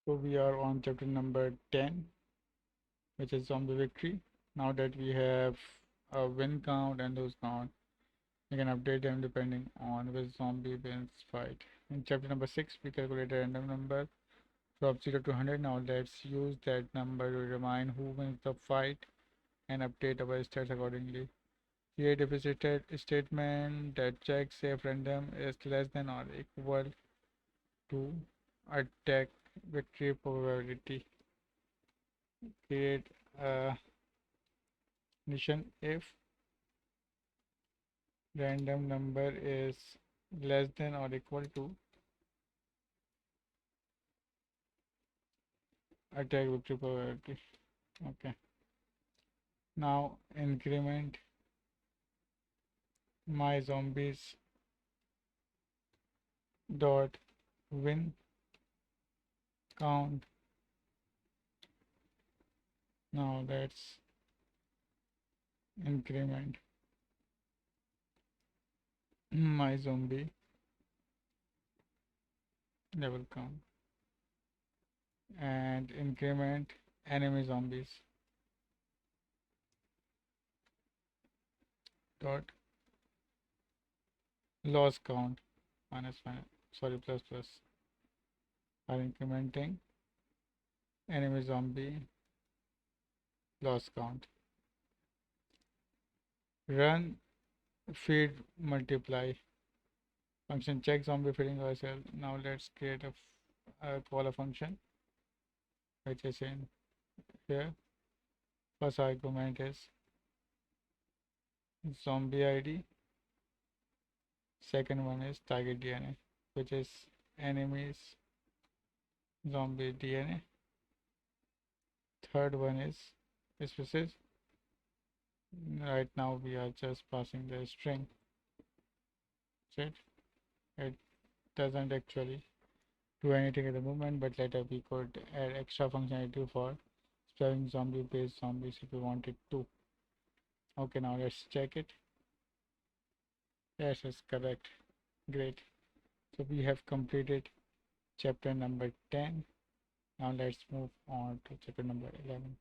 So we are on chapter number 10, which is zombie victory. Now that we have a win count and lose count, we can update them depending on which zombie wins fight. In chapter number 6, we calculate a random number from 0 to 100. Now let's use that number to determine who wins the fight and update our stats accordingly. Create a statement that checks if random is less than or equal to attack victory probability. Create a condition if random number is less than or equal to attack victory probability. Okay. Now increment my zombies dot win count. Now let's increment my zombie level count and increment enemy zombies dot loss count plus plus are incrementing enemy zombie loss count. Run feed multiply function check zombie feeding ourselves. Now let's create a call a function which is in here. First argument is zombie ID. Second one is target DNA, which is enemies zombie DNA. Third one is species. Right now we are just passing the string. Right? It doesn't actually do anything at the moment, but later we could add extra functionality for spelling zombie based zombies if we wanted to. Okay, now let's check it. Yes, it's correct. Great. So we have completed chapter number 10. Now let's move on to chapter number 11.